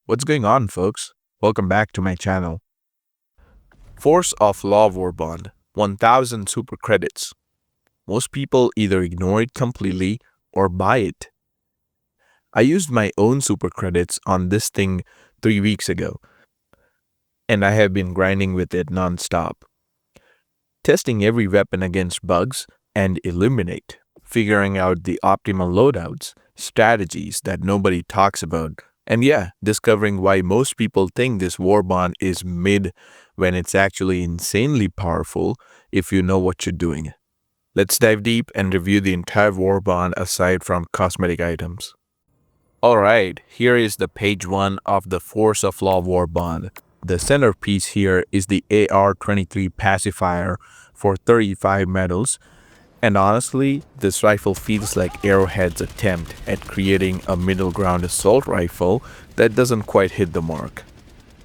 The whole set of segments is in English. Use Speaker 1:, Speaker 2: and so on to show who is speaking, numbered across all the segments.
Speaker 1: What's going on, folks? Welcome back to my channel. Force of Law Warbond, 1000 super credits. Most people either ignore it completely or buy it. I used my own super credits on this thing 3 weeks ago, and I have been grinding with it non-stop. Testing every weapon against bugs and eliminate, figuring out the optimal loadouts, strategies that nobody talks about, and discovering why most people think this Warbond is mid when it's actually insanely powerful if you know what you're doing. Let's dive deep and review the entire Warbond aside from cosmetic items. Alright, here is the page 1 of the Force of Law Warbond. The centerpiece here is the AR-23 pacifier for 35 medals, and honestly, this rifle feels like Arrowhead's attempt at creating a middle ground assault rifle that doesn't quite hit the mark.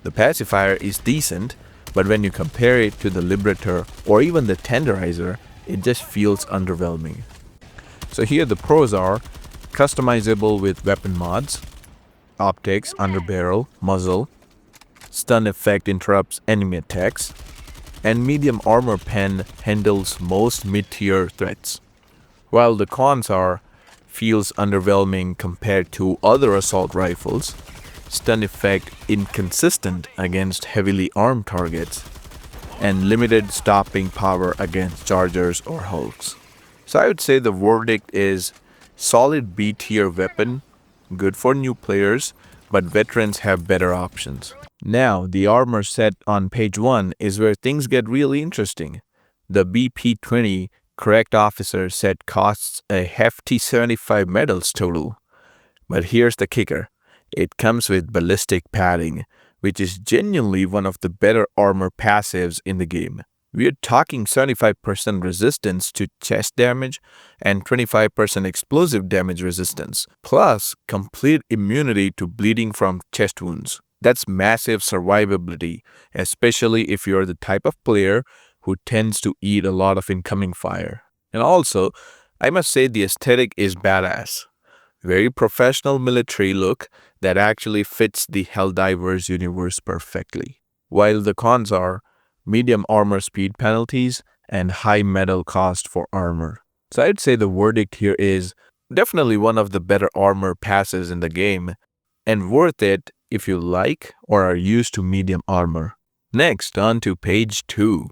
Speaker 1: The pacifier is decent, but when you compare it to the Liberator or even the Tenderizer, it just feels underwhelming. So here the pros are: customizable with weapon mods, optics, underbarrel, muzzle, stun effect interrupts enemy attacks, and medium armor pen handles most mid-tier threats. While the cons are: feels underwhelming compared to other assault rifles, stun effect inconsistent against heavily armed targets, and limited stopping power against chargers or hulks. So I would say the verdict is solid B-tier weapon, good for new players, but veterans have better options. Now, the armor set on page 1 is where things get really interesting. The BP-20 Correct Officer set costs a hefty 75 medals total. But here's the kicker: it comes with ballistic padding, which is genuinely one of the better armor passives in the game. We're talking 75% resistance to chest damage and 25% explosive damage resistance, plus complete immunity to bleeding from chest wounds. That's massive survivability, especially if you're the type of player who tends to eat a lot of incoming fire. And also, I must say the aesthetic is badass. Very professional military look that actually fits the Helldivers universe perfectly. While the cons are medium armor speed penalties and high metal cost for armor. So I'd say the verdict here is definitely one of the better armor passes in the game, and worth it if you like or are used to medium armor. Next, on to page 2.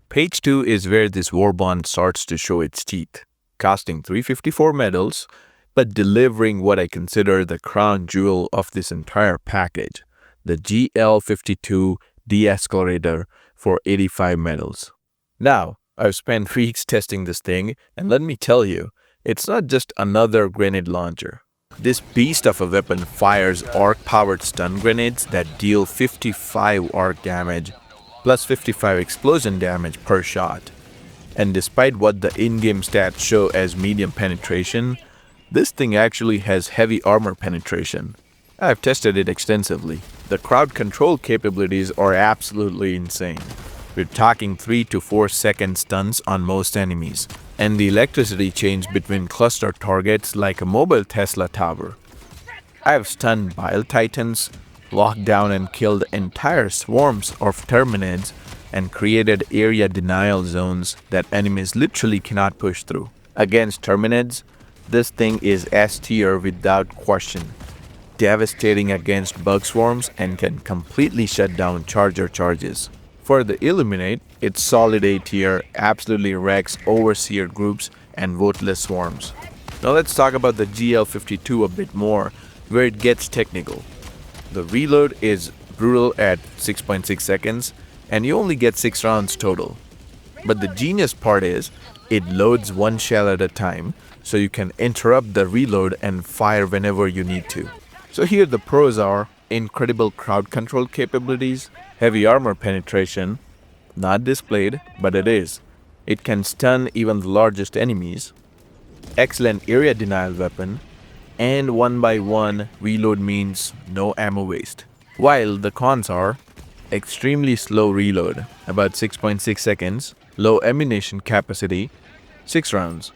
Speaker 1: Page 2 is where this Warbond starts to show its teeth, costing 354 medals, but delivering what I consider the crown jewel of this entire package, the GL52 De-escalator for 85 medals. Now, I've spent weeks testing this thing, and let me tell you, it's not just another grenade launcher. This beast of a weapon fires arc-powered stun grenades that deal 55 arc damage, plus 55 explosion damage per shot. And despite what the in-game stats show as medium penetration, this thing actually has heavy armor penetration. I've tested it extensively. The crowd control capabilities are absolutely insane. We're talking 3 to 4 second stuns on most enemies, and the electricity change between cluster targets like a mobile Tesla tower. I have stunned Bile Titans, locked down and killed entire swarms of Terminids, and created area denial zones that enemies literally cannot push through. Against Terminids, this thing is S tier without question. Devastating against bug swarms and can completely shut down charger charges. For the Illuminate, it's solid A tier, absolutely wrecks overseer groups and voteless swarms. Now let's talk about the GL52 a bit more, where it gets technical. The reload is brutal at 6.6 seconds, and you only get 6 rounds total. But the genius part is, it loads one shell at a time, so you can interrupt the reload and fire whenever you need to. So here the pros are: incredible crowd control capabilities, heavy armor penetration, not displayed, but it is. It can stun even the largest enemies, excellent area denial weapon, and 1x1 reload means no ammo waste. While the cons are extremely slow reload, about 6.6 seconds, low ammunition capacity, 6 rounds,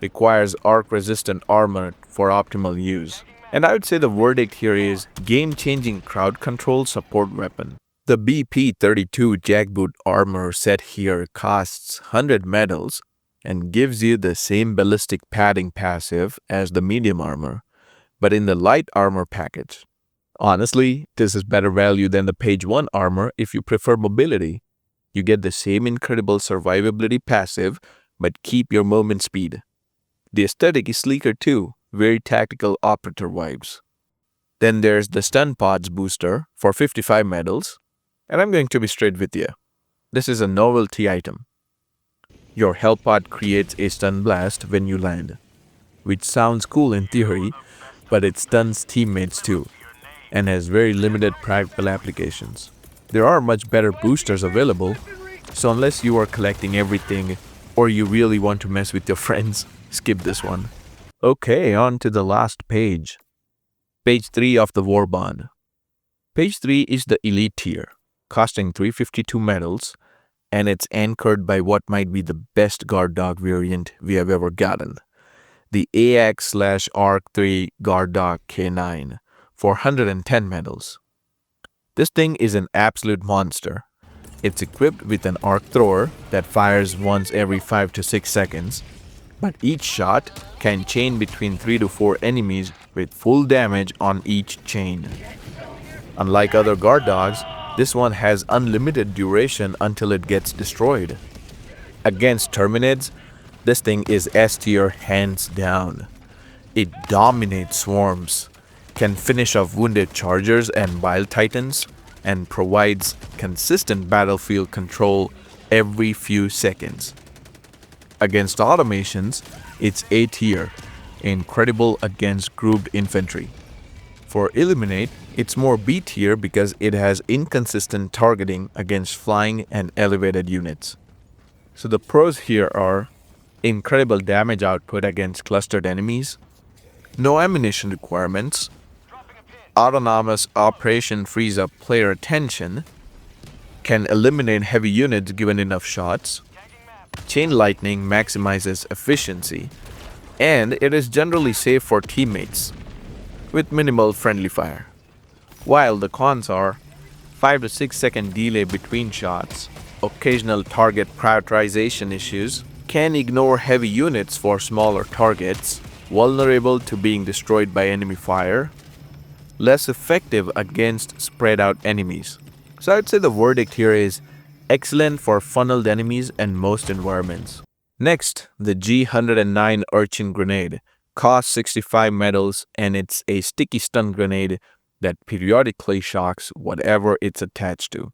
Speaker 1: requires arc resistant armor for optimal use. And I would say the verdict here is game-changing crowd control support weapon. The BP-32 jackboot armor set here costs 100 medals and gives you the same ballistic padding passive as the medium armor, but in the light armor package. Honestly, this is better value than the page 1 armor if you prefer mobility. You get the same incredible survivability passive, but keep your movement speed. The aesthetic is sleeker too, very tactical operator vibes. Then there's the stun pods booster for 55 medals, and I'm going to be straight with you. This is a novelty item. Your health pod creates a stun blast when you land, which sounds cool in theory, but it stuns teammates too, and has very limited practical applications. There are much better boosters available, so unless you are collecting everything or you really want to mess with your friends, skip this one. Okay, on to the last page. Page 3 of the Warbond. Page 3 is the elite tier, costing 352 medals, and it's anchored by what might be the best guard dog variant we have ever gotten. The AX/ARC3 Guard Dog K9 for 110 medals. This thing is an absolute monster. It's equipped with an arc thrower that fires once every 5 to 6 seconds, but each shot can chain between 3 to 4 enemies with full damage on each chain. Unlike other guard dogs, this one has unlimited duration until it gets destroyed. Against Terminids, this thing is S tier hands down. It dominates swarms, can finish off wounded chargers and bile titans, and provides consistent battlefield control every few seconds. Against automations, it's A tier, incredible against grouped infantry. For Illuminate, it's more B tier because it has inconsistent targeting against flying and elevated units. So the pros here are incredible damage output against clustered enemies, no ammunition requirements, autonomous operation frees up player attention, can eliminate heavy units given enough shots, chain lightning maximizes efficiency, and it is generally safe for teammates, with minimal friendly fire. While the cons are 5 to 6 second delay between shots, occasional target prioritization issues, can ignore heavy units for smaller targets, vulnerable to being destroyed by enemy fire, less effective against spread out enemies. So I'd say the verdict here is excellent for funneled enemies and most environments. Next, the G109 Urchin Grenade costs 65 medals and it's a sticky stun grenade that periodically shocks whatever it's attached to.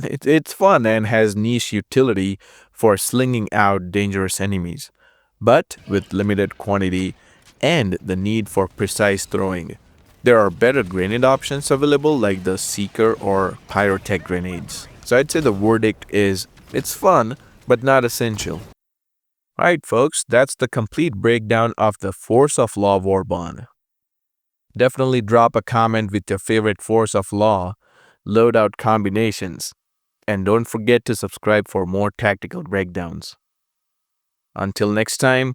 Speaker 1: It's fun and has niche utility for slinging out dangerous enemies, but with limited quantity and the need for precise throwing. There are better grenade options available like the Seeker or Pyrotech grenades. So I'd say the verdict is it's fun, but not essential. Alright folks, that's the complete breakdown of the Force of Law Warbond. Definitely drop a comment with your favorite Force of Law loadout combinations. And don't forget to subscribe for more tactical breakdowns. Until next time,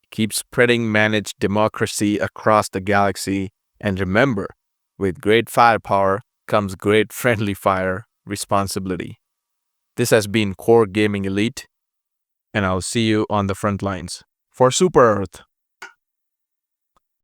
Speaker 1: keep spreading managed democracy across the galaxy. And remember, with great firepower comes great friendly fire responsibility. This has been CoreGamingElite, and I'll see you on the front lines for Super Earth.